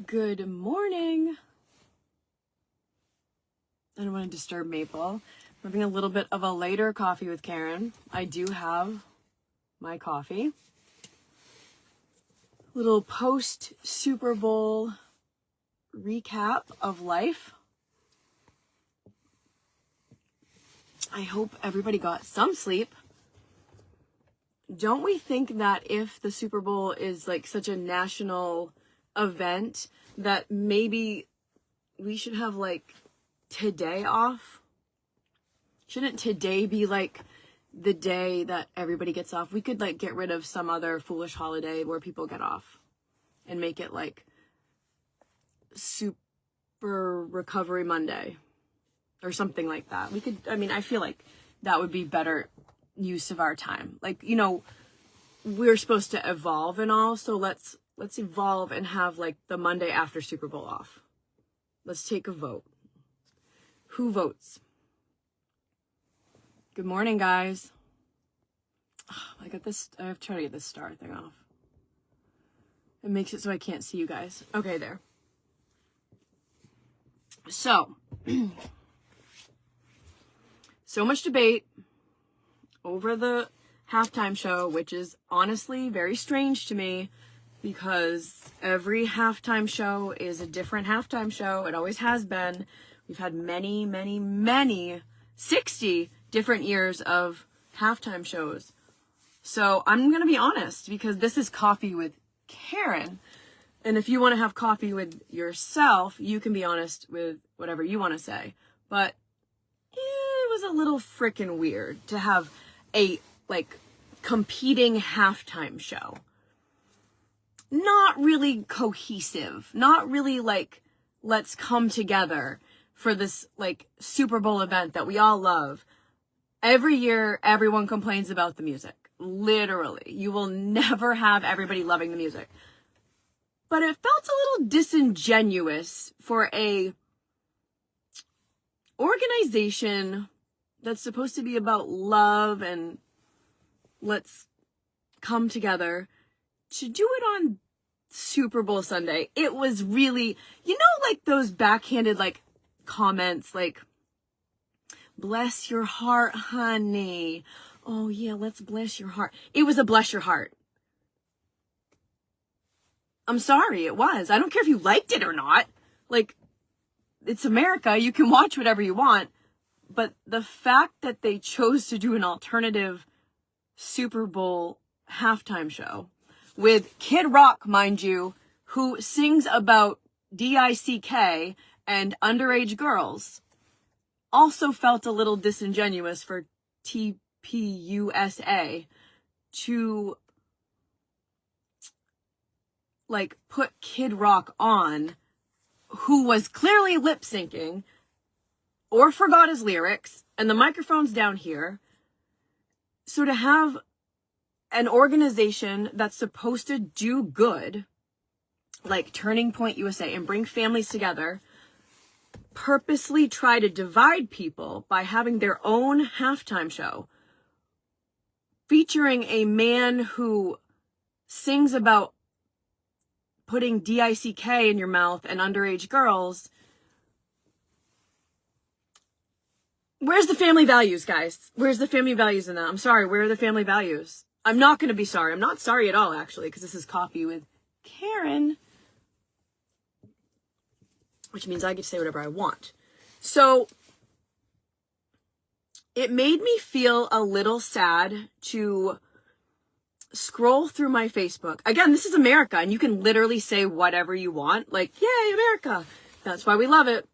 Good morning. I don't want to disturb Maple. I'm having a little bit of a later coffee with Karen. I do have my coffee. Little post Super Bowl recap of life. I hope everybody got some sleep. Don't we think that if the Super Bowl is like such a national event that maybe we should have like today off? Shouldn't today be like the day that everybody gets off? We could like get rid of some other foolish holiday where people get off and make it like Super Recovery Monday or something like that. We could, I feel like that would be better use of our time. Like, you know, we're supposed to evolve and all, so let's evolve and have like the Monday after Super Bowl off. Let's take a vote. Who votes? Good morning, guys. I have to try to get this star thing off. It makes it so I can't see you guys. Okay, there. So, so much debate over the halftime show, which is honestly very strange to me because every halftime show is a different halftime show. It always has been. We've had many 60 different years of halftime shows. So I'm going to be honest because this is Coffee with Karen. And if you want to have coffee with yourself, you can be honest with whatever you want to say. But it was a little freaking weird to have a like competing halftime show. Not really cohesive, not really like, let's come together for this like Super Bowl event that we all love. Every year, everyone complains about the music. Literally, you will never have everybody loving the music. But it felt a little disingenuous for a organization that's supposed to be about love and let's come together to do it on Super Bowl Sunday. It was really, you know, like those backhanded like comments like, bless your heart, honey. Oh yeah, let's bless your heart. It was a bless your heart. I'm sorry, it was. I don't care if you liked it or not. Like, it's America. You can watch whatever you want. But the fact that they chose to do an alternative Super Bowl halftime show with Kid Rock, mind you, who sings about DICK and underage girls, also felt a little disingenuous for TPUSA to like put Kid Rock on, who was clearly lip syncing or forgot his lyrics, and the microphone's down here. So to have an organization that's supposed to do good, like Turning Point USA, and bring families together, purposely try to divide people by having their own halftime show featuring a man who sings about putting DICK in your mouth and underage girls. Where's the family values, guys? Where's the family values in that? I'm sorry, where are the family values? I'm not going to be sorry. I'm not sorry at all, actually, because this is Coffee with Karen, which means I get to say whatever I want. So it made me feel a little sad to scroll through my Facebook. Again, this is America, and you can literally say whatever you want. Like, yay, America. That's why we love it.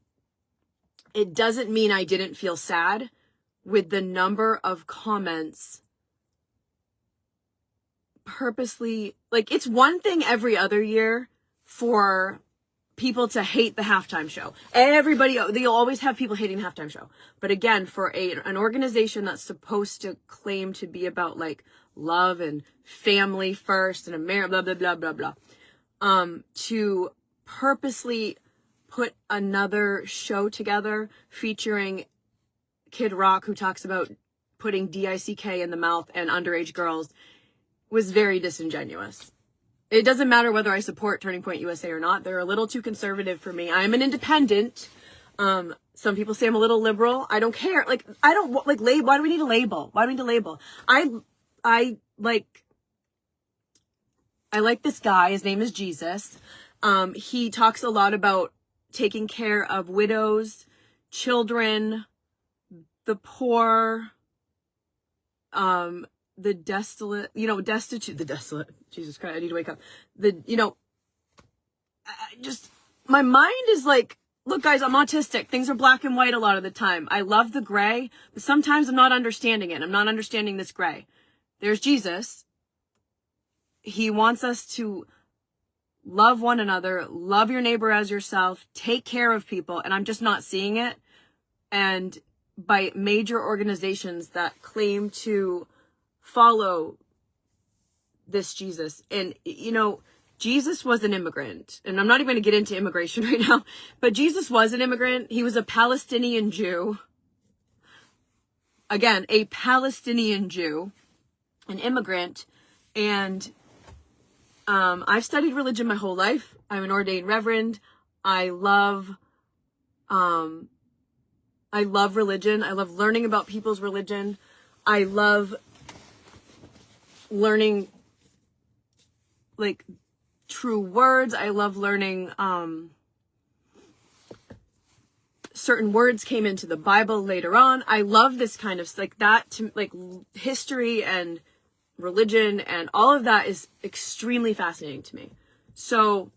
It doesn't mean I didn't feel sad with the number of comments purposely. Like, it's one thing every other year for people to hate the halftime show. Everybody, they'll always have people hating the halftime show. But again, for an organization that's supposed to claim to be about like love and family first and America, blah, blah, blah, blah, blah, to purposely put another show together featuring Kid Rock, who talks about putting DICK in the mouth and underage girls, was very disingenuous. it doesn't matter whether I support Turning Point USA or not. They're a little too conservative for me. I'm an independent. Some people say I'm a little liberal. I don't care. Like, I don't like label. Why do we need a label? Why do we need a label? I like this guy. His name is Jesus. He talks a lot about taking care of widows, children, the poor, the desolate, Jesus Christ, I need to wake up. My mind is like, look guys, I'm autistic. Things are black and white a lot of the time. I love the gray, but sometimes I'm not understanding it. I'm not understanding this gray. There's Jesus. He wants us to love one another, love your neighbor as yourself, take care of people, and I'm just not seeing it. And by major organizations that claim to follow this Jesus. And, Jesus was an immigrant. And I'm not even going to get into immigration right now, but Jesus was an immigrant. He was a Palestinian Jew. Again, a Palestinian Jew, an immigrant. And I've studied religion my whole life. I'm an ordained reverend. I love religion. I love learning about people's religion. I love learning like true words. I love learning certain words came into the Bible later on. I love this kind of like that, to like history and religion and all of that is extremely fascinating to me. So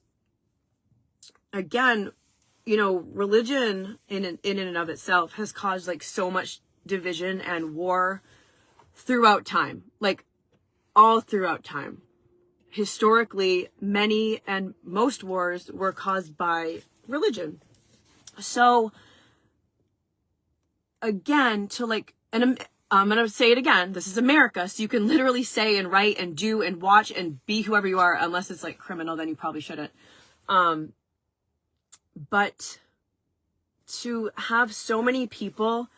again, religion in and of itself has caused like so much division and war throughout time, like all throughout time. Historically, many and most wars were caused by religion. So again, and I'm going to say it again, this is America, so you can literally say and write and do and watch and be whoever you are, unless it's like criminal, then you probably shouldn't. But to have so many people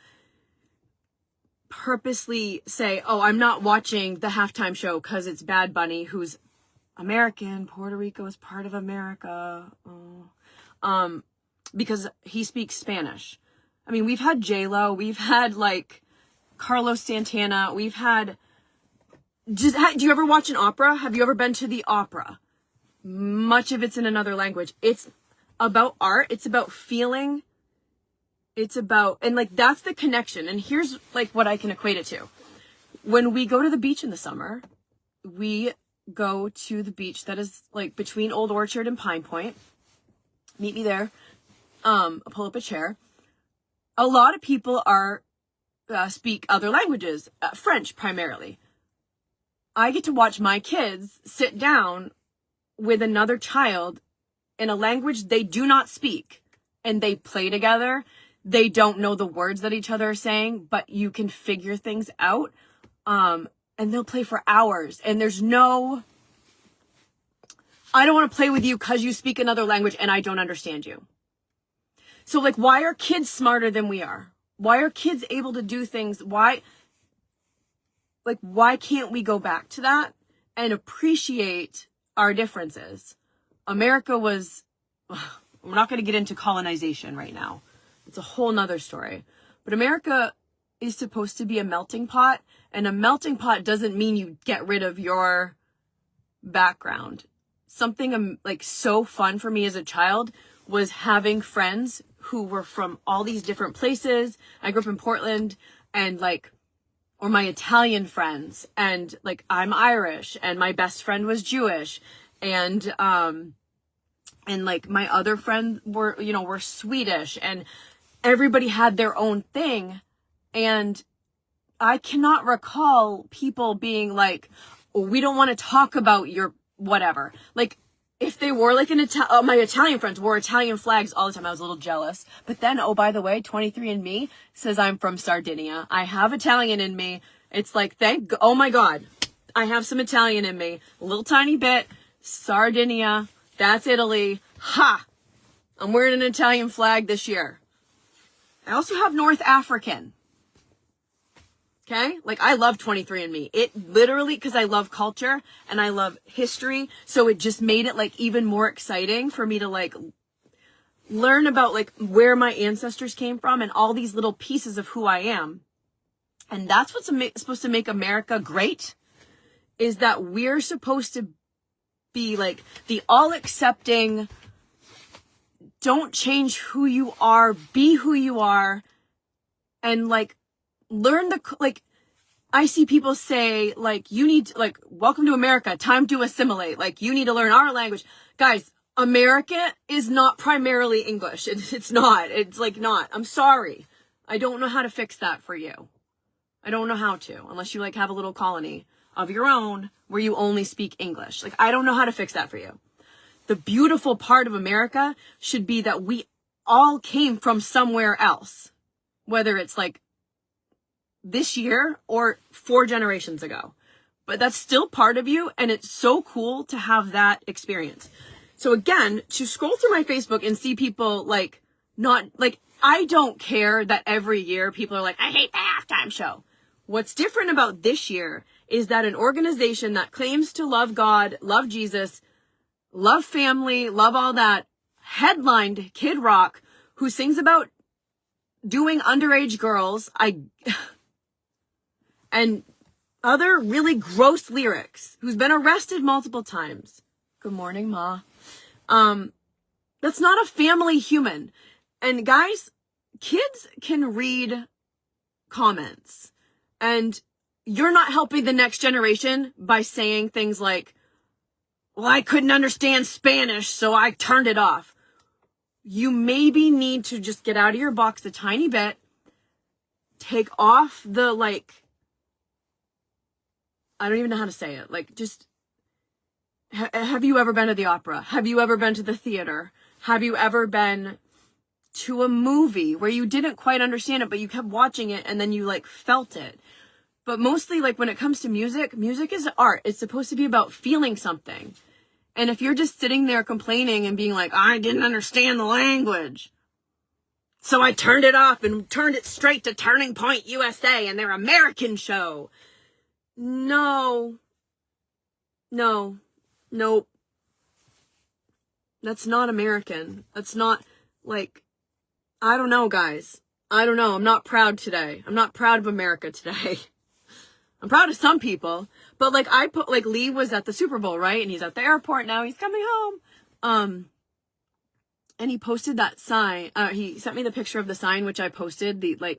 purposely say, oh, I'm not watching the halftime show because it's Bad Bunny, who's American, Puerto Rico is part of America, because he speaks Spanish. I mean, we've had J-Lo, we've had like Carlos Santana, we've had, do you ever watch an opera? Have you ever been to the opera? Much of it's in another language. It's about art. It's about feeling. It's about, and like, that's the connection. And here's like what I can equate it to. When we go to the beach in the summer, we go to the beach that is like between Old Orchard and Pine Point. Meet me there. I'll pull up a chair. A lot of people speak other languages, French primarily. I get to watch my kids sit down with another child in a language they do not speak, and they play together. They don't know the words that each other are saying, but you can figure things out. And they'll play for hours, and there's no, I don't want to play with you because you speak another language and I don't understand you. So like, why are kids smarter than we are? Why are kids able to do things? Why can't we go back to that and appreciate our differences? America was, we're not going to get into colonization right now. It's a whole nother story. But America is supposed to be a melting pot, and a melting pot doesn't mean you get rid of your background. Something like so fun for me as a child was having friends who were from all these different places. I grew up in Portland, and like, or my Italian friends, and like I'm Irish, and my best friend was Jewish, and like my other friends were Swedish, and everybody had their own thing. And I cannot recall people being like, oh, we don't want to talk about your whatever. Like, if they wore like my Italian friends wore Italian flags all the time. I was a little jealous. But then, oh, by the way, 23andMe says I'm from Sardinia. I have Italian in me. It's like, oh my God, I have some Italian in me. A little tiny bit. Sardinia. That's Italy. Ha! I'm wearing an Italian flag this year. I also have North African. Okay? Like, I love 23andMe. It literally, because I love culture and I love history, so it just made it, like, even more exciting for me to, like, learn about, like, where my ancestors came from and all these little pieces of who I am. And that's what's supposed to make America great, is that we're supposed to be, like, the all-accepting, don't change who you are, be who you are, and, like, learn the, like, I see people say, like, you need to, like, welcome to America, time to assimilate, like, you need to learn our language. Guys, America is not primarily English. It's not. It's, like, not. I'm sorry. I don't know how to fix that for you. I don't know how to, unless you, like, have a little colony of your own where you only speak English. Like, I don't know how to fix that for you. The beautiful part of America should be that we all came from somewhere else, whether it's, like, this year or 4 generations ago. But that's still part of you, and it's so cool to have that experience. So again, to scroll through my Facebook and see people, like, not, like, I don't care that every year people are like, I hate the halftime show. What's different about this year is that an organization that claims to love God, love Jesus, love family, love all that, headlined Kid Rock, who sings about doing underage girls, and other really gross lyrics, who's been arrested multiple times. Good morning, Ma. That's not a family human. And guys, kids can read comments, and you're not helping the next generation by saying things like, well, I couldn't understand Spanish, so I turned it off. You maybe need to just get out of your box a tiny bit, take off the, like, I don't even know how to say it. Like, just, have you ever been to the opera? Have you ever been to the theater? Have you ever been to a movie where you didn't quite understand it, but you kept watching it and then you, like, felt it? But mostly, like, when it comes to music, music is art. It's supposed to be about feeling something. And if you're just sitting there complaining and being like, I didn't understand the language, so I turned it off and turned it straight to Turning Point USA and their American show. No. Nope. That's not American. That's not, like, I don't know, guys. I don't know. I'm not proud today. I'm not proud of America today. I'm proud of some people, but, like, Lee was at the Super Bowl, right? And he's at the airport now. He's coming home. And he posted that sign. He sent me the picture of the sign, which I posted, the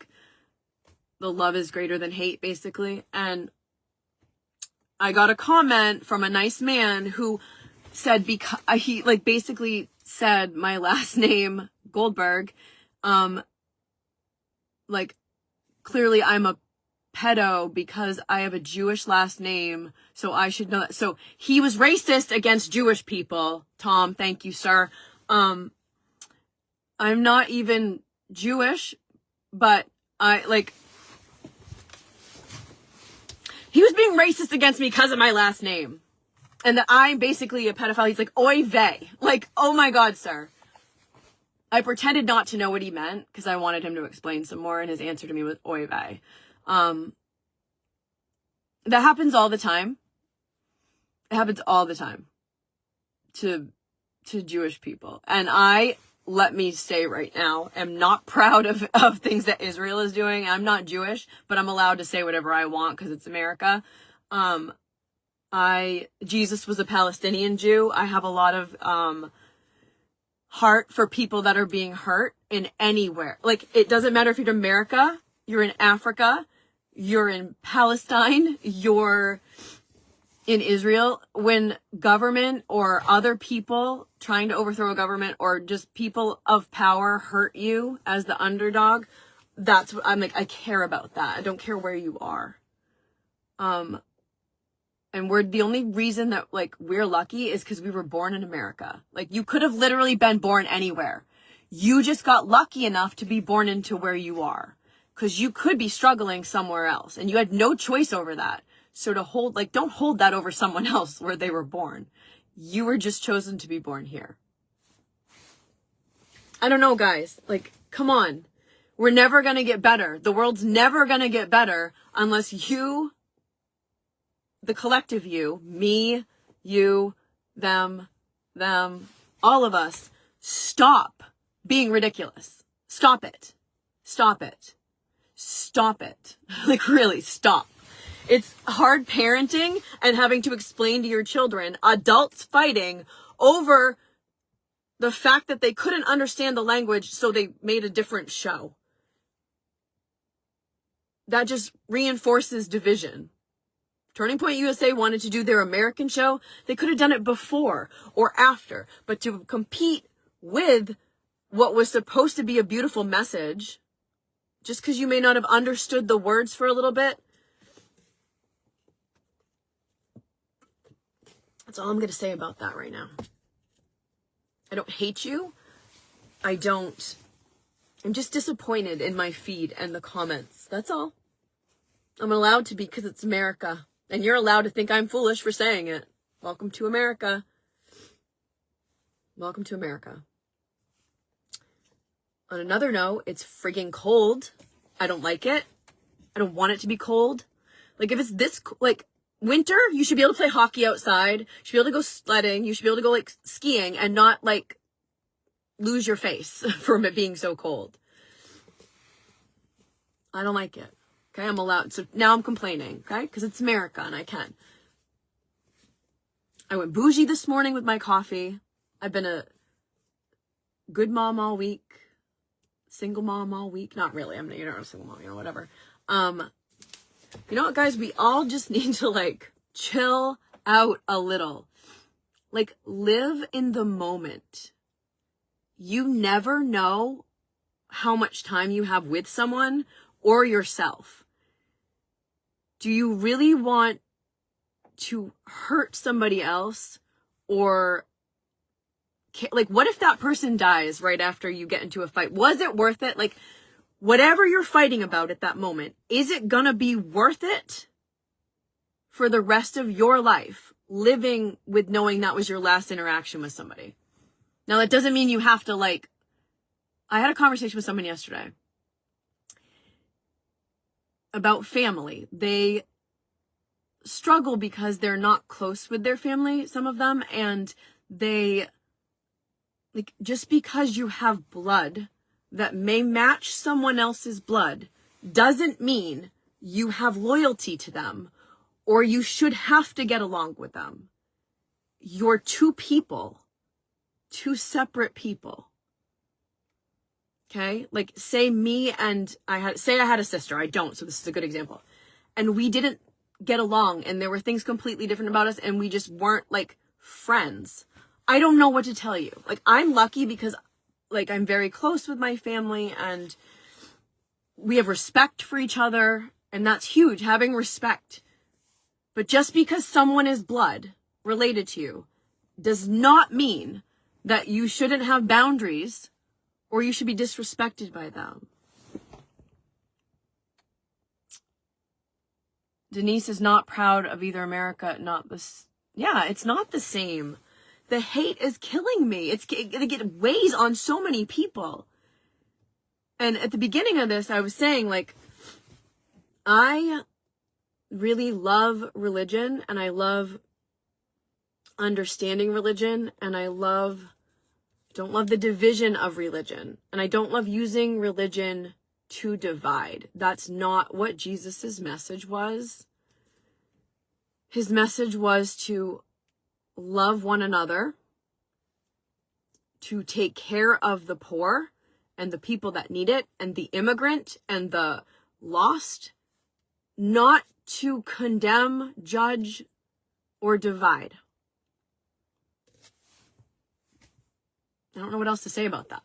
love is greater than hate, basically. And I got a comment from a nice man who said, because he, like, basically said my last name, Goldberg, like, clearly I'm a pedo because I have a Jewish last name, so I should know that. So he was racist against Jewish people. Tom, thank you, sir. I'm not even Jewish, but he was being racist against me because of my last name. And that I'm basically a pedophile. He's like, oy vey. Like, oh my God, sir. I pretended not to know what he meant because I wanted him to explain some more, and his answer to me was oy vey. That happens all the time. It happens all the time to Jewish people. And let me say right now, am not proud of things that Israel is doing. I'm not Jewish, but I'm allowed to say whatever I want because it's America. Jesus was a Palestinian Jew. I have a lot of, heart for people that are being hurt in anywhere. Like, it doesn't matter if you're in America, you're in Africa, you're in Palestine, you're in Israel. When government or other people trying to overthrow a government or just people of power hurt you as the underdog, that's what I'm like, I care about that. I don't care where you are. And we're the only reason that, like, we're lucky is because we were born in America. Like, you could have literally been born anywhere. You just got lucky enough to be born into where you are. Because you could be struggling somewhere else. And you had no choice over that. So don't hold that over someone else where they were born. You were just chosen to be born here. I don't know, guys. Like, come on. We're never going to get better. The world's never going to get better unless you, the collective you, me, you, them, all of us, stop being ridiculous. Stop it. Stop it. Stop it. Like, really, stop. It's hard parenting and having to explain to your children, adults fighting over the fact that they couldn't understand the language, so they made a different show. That just reinforces division. Turning Point USA wanted to do their American show. They could have done it before or after, but to compete with what was supposed to be a beautiful message, just because you may not have understood the words for a little bit. That's all I'm going to say about that right now. I don't hate you. I'm just disappointed in my feed and the comments. That's all. I'm allowed to be because it's America. And you're allowed to think I'm foolish for saying it. Welcome to America. Welcome to America. On another note, it's friggin' cold. I don't like it. I don't want it to be cold. Like, if it's this, like, winter, you should be able to play hockey outside. You should be able to go sledding. You should be able to go, like, skiing and not, like, lose your face from it being so cold. I don't like it. Okay, I'm allowed. So now I'm complaining, okay? Because it's America and I can. I went bougie this morning with my coffee. I've been a good mom all week. Single mom all week. Not really. You're not a single mom, whatever. You know what, guys? We all just need to, like, chill out a little. Like, live in the moment. You never know how much time you have with someone or yourself. Do you really want to hurt somebody else? Or, like, what if that person dies right after you get into a fight? Was it worth it? Like, whatever you're fighting about at that moment, is it gonna be worth it for the rest of your life, living with knowing that was your last interaction with somebody? Now, that doesn't mean you have to, like, I had a conversation with someone yesterday about family. They struggle because they're not close with their family, some of them, and they, like, just because you have blood that may match someone else's blood doesn't mean you have loyalty to them or you should have to get along with them. You're two people, two separate people. Okay? Like, say me and I had a sister. I don't, so this is a good example. And we didn't get along and there were things completely different about us and we just weren't, like, friends. I don't know what to tell you. Like, I'm lucky because, like, I'm very close with my family and we have respect for each other, and that's huge, having respect. But just because someone is blood related to you does not mean that you shouldn't have boundaries or you should be disrespected by them. Denise is not proud of either America, not this. Yeah, it's not the same. The hate is killing me. It weighs on so many people. And at the beginning of this, I was saying, like, I really love religion and I love understanding religion and I don't love the division of religion. And I don't love using religion to divide. That's not what Jesus's message was. His message was to love one another, to take care of the poor and the people that need it and the immigrant and the lost, not to condemn, judge, or divide. I don't know what else to say about that.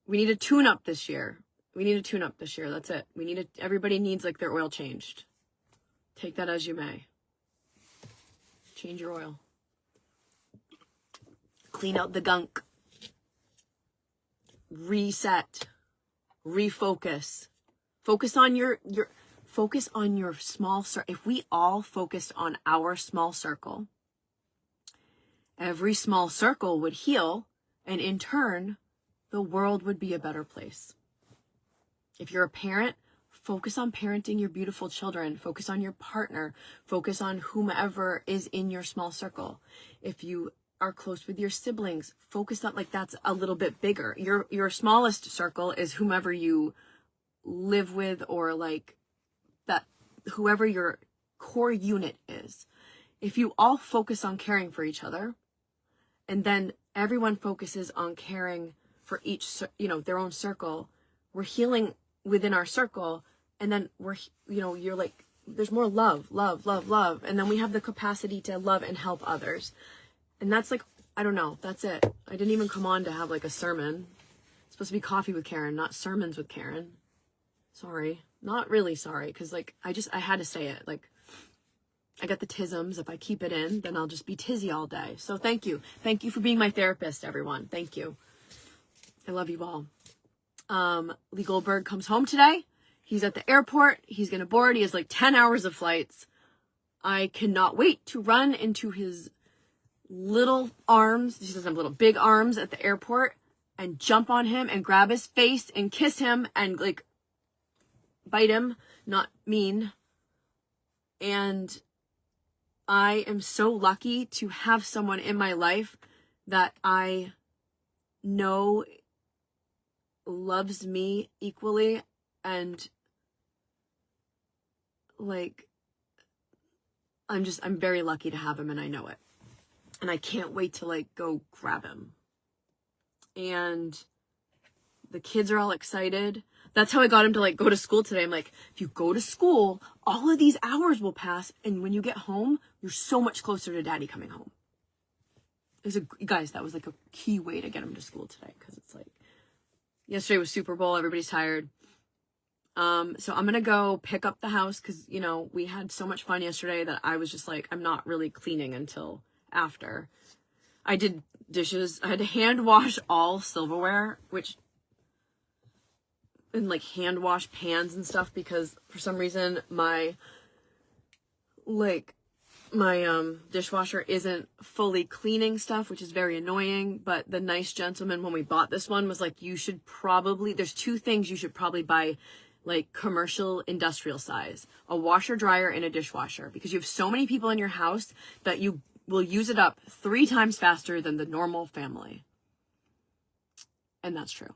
We need a tune-up this year. That's it. Everybody needs, like, their oil changed. Take that as you may. Change your oil. Clean out the gunk. Reset. Refocus. Focus on your small circle. If we all focused on our small circle, every small circle would heal, and in turn, the world would be a better place. If you're a parent, focus on parenting your beautiful children. Focus on your partner. Focus on whomever is in your small circle. If you are close with your siblings, focus on, like, that's a little bit bigger. Your smallest circle is whomever you live with, or like that, whoever your core unit is. If you all focus on caring for each other, and then everyone focuses on caring for each, their own circle, we're healing within our circle, and then you're like, there's more love, and then we have the capacity to love and help others. And that's like, I don't know, that's it. I didn't even come on to have like a sermon. It's supposed to be coffee with Karen, not sermons with Karen. Sorry. Not really sorry, because like I had to say it. Like, I got the tisms. If I keep it in, then I'll just be tizzy all day. So thank you. Thank you for being my therapist, everyone. Thank you. I love you all. Lee Goldberg comes home today. He's at the airport. He's going to board. He has like 10 hours of flights. I cannot wait to run into his little arms. He doesn't have little big arms at the airport, and jump on him and grab his face and kiss him and like bite him. Not mean. And I am so lucky to have someone in my life that I know loves me equally, and like, I'm very lucky to have him, and I know it. And I can't wait to like go grab him. And the kids are all excited. That's how I got him to like go to school today. I'm like, if you go to school, all of these hours will pass, and when you get home, you're so much closer to daddy coming home. Guys, that was like a key way to get him to school today, because it's like, yesterday was Super Bowl, everybody's tired. So I'm gonna go pick up the house, because we had so much fun yesterday that I was just like, I'm not really cleaning until after. I did dishes. I had to hand wash all silverware, and like hand wash pans and stuff, because for some reason my dishwasher isn't fully cleaning stuff, which is very annoying. But the nice gentleman, when we bought this one, was like, there's two things you should probably buy, like commercial industrial size: a washer dryer and a dishwasher, because you have so many people in your house that you will use it up 3 times faster than the normal family. And that's true.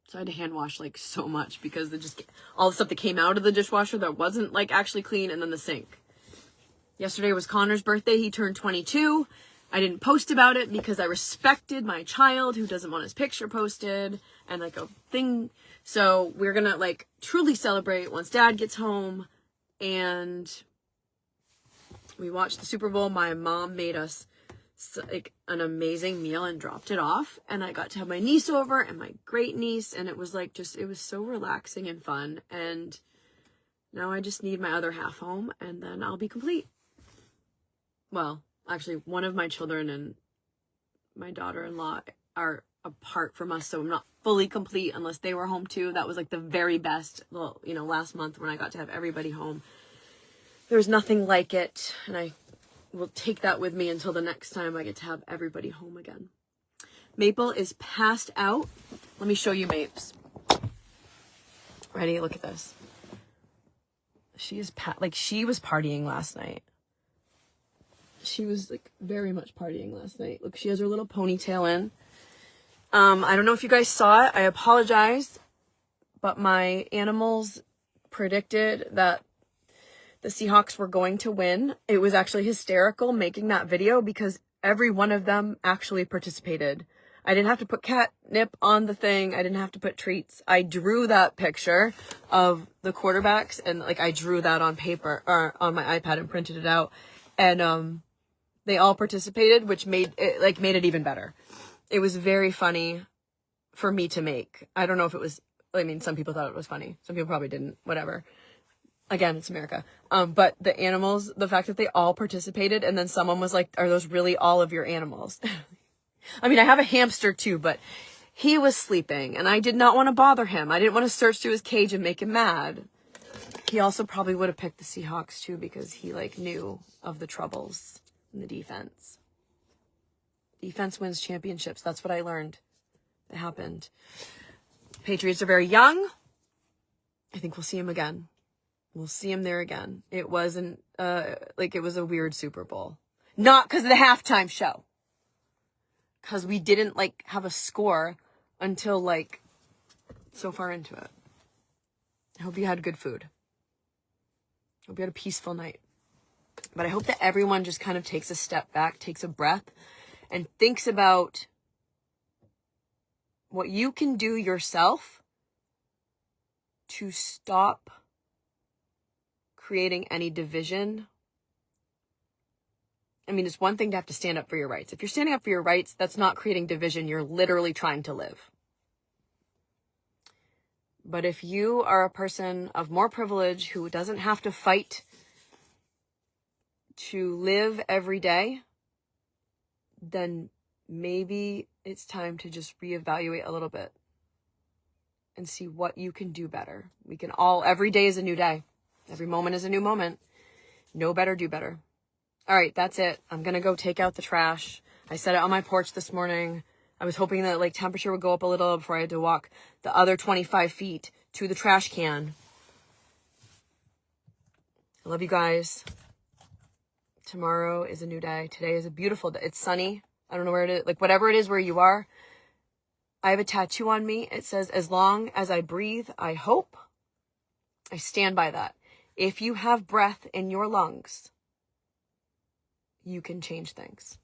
So I had to hand wash like so much, because all the stuff that came out of the dishwasher that wasn't like actually clean, and then the sink. Yesterday was Connor's birthday. He turned 22. I didn't post about it because I respected my child who doesn't want his picture posted and like a thing. So we're going to like truly celebrate once dad gets home. And we watched the Super Bowl. My mom made us like an amazing meal and dropped it off, and I got to have my niece over and my great niece, and it was like it was so relaxing and fun. And now I just need my other half home, and then I'll be complete. Well, actually, one of my children and my daughter-in-law are apart from us, so I'm not fully complete unless they were home too. That was like the very best. Well, last month when I got to have everybody home, there was nothing like it, and I will take that with me until the next time I get to have everybody home again. Maple is passed out. Let me show you Mapes. Ready? Look at this. She is she was partying last night. She was like very much partying last night. Look, she has her little ponytail in. I don't know if you guys saw it. I apologize, but my animals predicted that the Seahawks were going to win. It was actually hysterical making that video, because every one of them actually participated. I didn't have to put catnip on the thing. I didn't have to put treats. I drew that picture of the quarterbacks, and like I drew that on paper or on my iPad and printed it out. And they all participated, which made it even better. It was very funny for me to make. I don't know if it was, some people thought it was funny. Some people probably didn't, whatever. Again, it's America. But the animals, the fact that they all participated, and then someone was like, are those really all of your animals? I have a hamster too, but he was sleeping and I did not want to bother him. I didn't want to search through his cage and make him mad. He also probably would have picked the Seahawks too, because he knew of the troubles in the defense. Defense wins championships. That's what I learned. that happened. Patriots are very young. I think we'll see him again. We'll see him there again. It wasn't, it was a weird Super Bowl. Not because of the halftime show. Because we didn't, have a score until, so far into it. I hope you had good food. I hope you had a peaceful night. But I hope that everyone just kind of takes a step back, takes a breath, and thinks about what you can do yourself to stop creating any division. I mean, it's one thing to have to stand up for your rights. If you're standing up for your rights, that's not creating division. You're literally trying to live. But if you are a person of more privilege who doesn't have to fight to live every day, then maybe it's time to just reevaluate a little bit and see what you can do better. We can all, every day is a new day. Every moment is a new moment. Know better, do better. All right, that's it. I'm going to go take out the trash. I set it on my porch this morning. I was hoping that temperature would go up a little before I had to walk the other 25 feet to the trash can. I love you guys. Tomorrow is a new day. Today is a beautiful day. It's sunny. I don't know where it is. Whatever it is where you are. I have a tattoo on me. It says, as long as I breathe, I hope. I stand by that. If you have breath in your lungs, you can change things.